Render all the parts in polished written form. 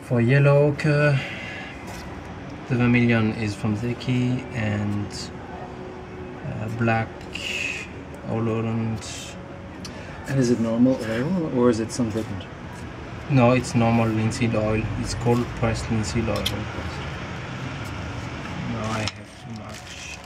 For yellow ochre, the vermilion is from Zeki, and black Holland. And is it normal oil or is it some pigment? No, it's normal linseed oil. It's cold pressed linseed oil. Now I have too much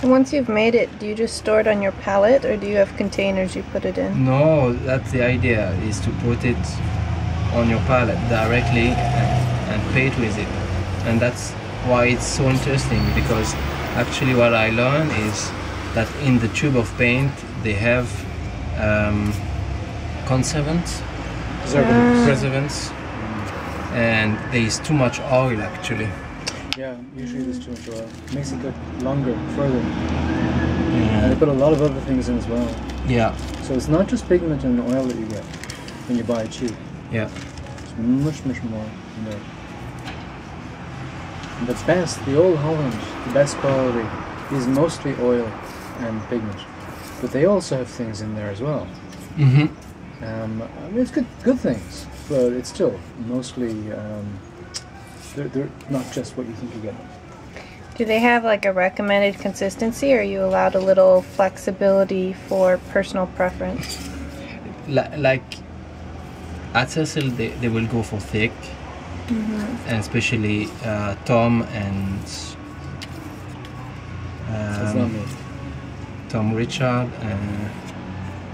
oil. Once you've made it, do you just store it on your palette, or do you have containers you put it in? No, that's the idea, is to put it on your palette directly and paint with it. And that's why it's so interesting, because actually what I learned is that in the tube of paint they have conservants, preservants, and there is too much oil actually. Yeah, usually there's too much oil. It makes it look longer, further. And they put a lot of other things in as well. Yeah. So it's not just pigment and oil that you get when you buy a tube. Yeah. It's much, much more in there. And the best, the Old Holland, the best quality, is mostly oil and pigment. But they also have things in there as well. Mm-hmm. I mean, it's good things, but it's still mostly, they're not just what you think you get. Do they have like a recommended consistency, or are you allowed a little flexibility for personal preference? Like at Cecil, they will go for thick, and especially Tom and That's not me. Tom Richard and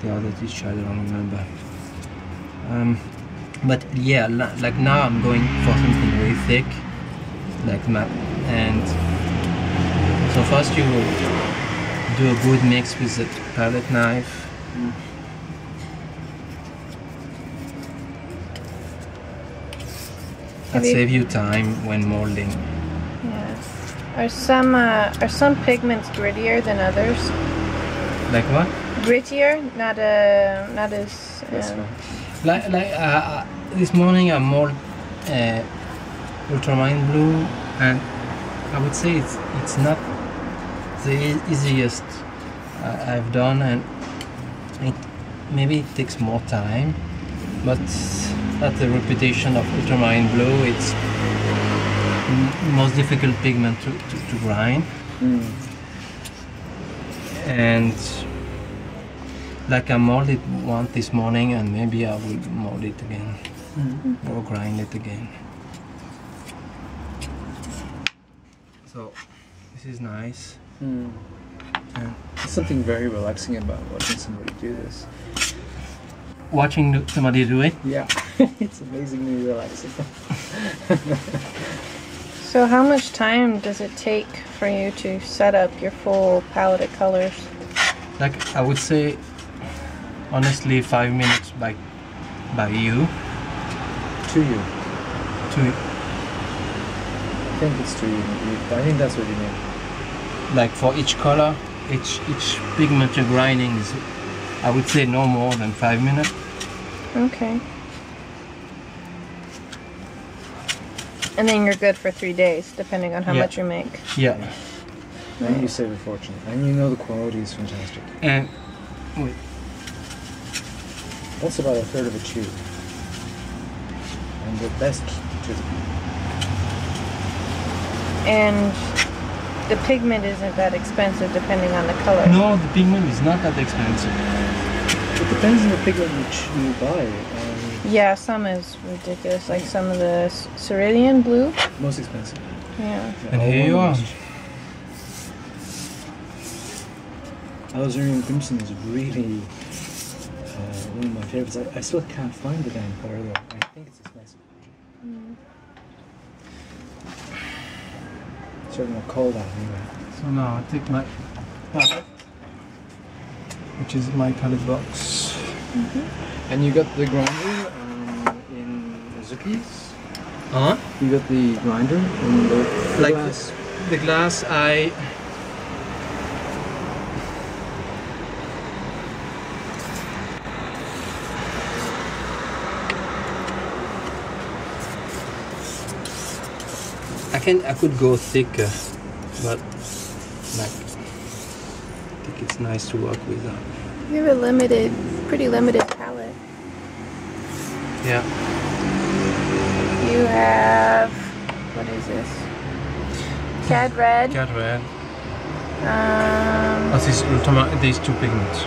the other teacher, I don't remember. But yeah, like now I'm going for something very thick, like map. And so first you do a good mix with the palette knife. That saves you time when molding. Yeah. Are some pigments grittier than others? Like what? Grittier, not as. Like this morning I molded ultramarine blue, and I would say it's not the easiest I've done, and maybe it takes more time, but that's the reputation of ultramarine blue. It's most difficult pigment to grind. And like I molded one this morning, and maybe I will mold it again or grind it again. So this is nice. And There's something very relaxing about watching somebody do this. Watching somebody do it? Yeah, it's amazingly relaxing. So how much time does it take for you to set up your full palette of colors? Like I would say, honestly, 5 minutes by you. To you. To I think it's to you. I think that's what you mean. like for each color, each pigment you're grinding is, I would say, no more than 5 minutes. Okay. And then you're good for 3 days, depending on how much you make. Yeah. And you save a fortune. And you know the quality is fantastic. And wait. That's about a third of a tube. And the best tube. And the pigment isn't that expensive, depending on the color. No, the pigment is not that expensive. It depends on the pigment which you buy. Yeah, some is ridiculous, like some of the cerulean blue. Most expensive. Yeah. And here you are. Alizarin Crimson is really one of my favorites. I still can't find the damn color though. I think it's expensive. Certainly I'll call that anyway. So now I take my palette, which is my palette box. And you got the grinder in Zuki's? Huh? You got the grinder in the Like glass? the glass, I could go thicker, but like I think it's nice to work with that. You have a pretty limited palette. Yeah. You have, what is this? Cad Red. Cad Red. These two pigments.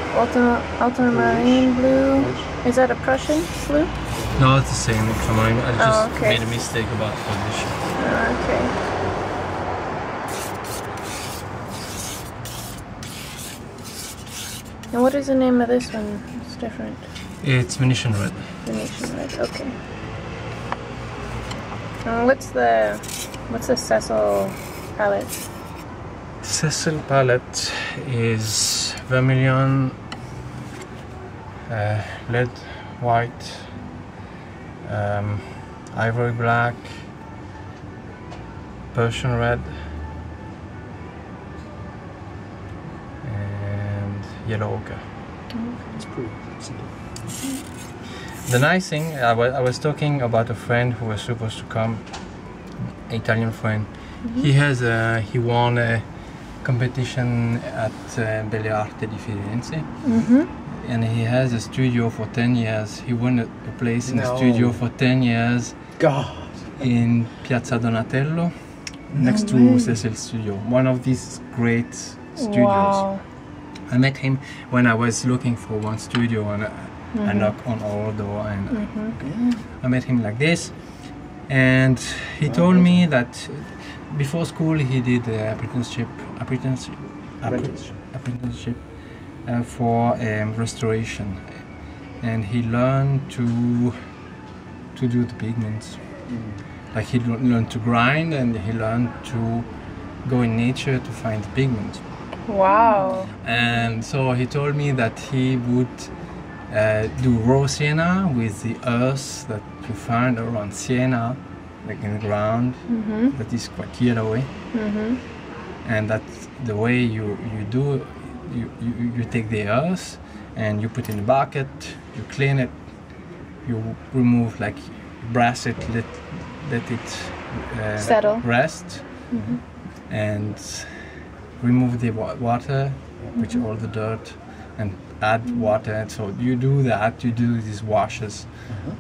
Ultramarine blue. Is that a Prussian blue? No, it's the same ultramarine. I just okay. made a mistake about position. Okay. And what is the name of this one? It's different. It's Venetian Red. Venetian Red. Okay. What's the Cecil palette? Cecil palette is vermilion, lead white, ivory black, Persian red, and yellow ochre. It's pretty simple. The nice thing, I was talking about a friend who was supposed to come, an Italian friend. He won a competition at Belle Arte di Firenze, and he has a studio for 10 years. He won a place in a studio for 10 years. God. In Piazza Donatello, next to Cecil Studio, one of these great studios. Wow. I met him when I was looking for one studio, and I knocked on our door, and I met him like this. And he told me that before school he did apprenticeship for restoration, and he learned to do the pigments. Like he learned to grind, and he learned to go in nature to find the pigment. Wow. And so he told me that he would do raw sienna with the earth that you find around Siena, like in the ground, that is quite yellowy. And that's the way you take the earth and you put in a bucket, you clean it, you remove, like brass it, let it settle, rest, and remove the water, which all the dirt, and add water. So you do that, you do these washes,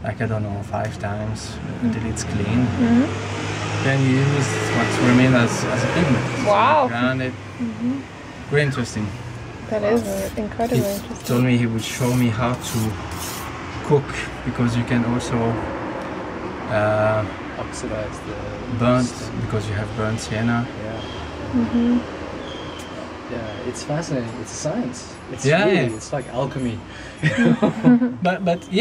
like I don't know, 5 times until it's clean. Then you use what's remained as a pigment. Wow. Grind it. Very interesting. That is incredibly He interesting. told me he would show me how to cook, because you can also Oxidize the burnt, stone. because you have burnt sienna. Yeah. Yeah, it's fascinating. It's a science. It's it's like alchemy. But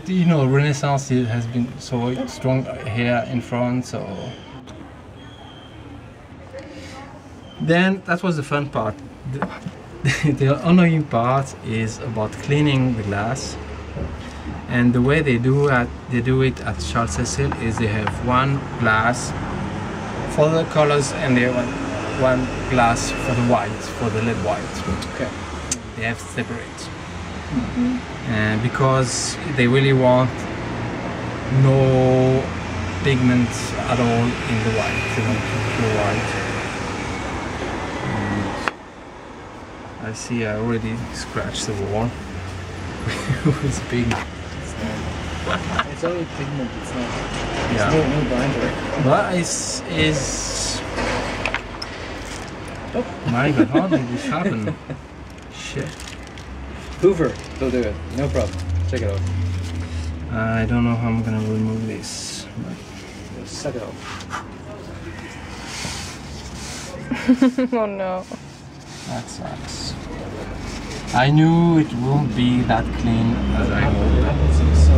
you know, Renaissance has been so strong here in France. So then that was the fun part. The annoying part is about cleaning the glass. And the way they do it at Charles Cecil is they have one glass for the colors, and they have one glass for the white, for the lead white. Okay. They have separate. And because they really want no pigment at all in the white, they want pure white. And I see I already scratched the wall with pigment. It's only pigment. It's not. Yeah. There's no binder. But it's oh my god, how did this happen? Shit. Hoover, they'll do it. No problem. Check it out. I don't know how I'm gonna remove this. Just suck it off. Oh no. That sucks. I knew it won't be that clean as I hoped. So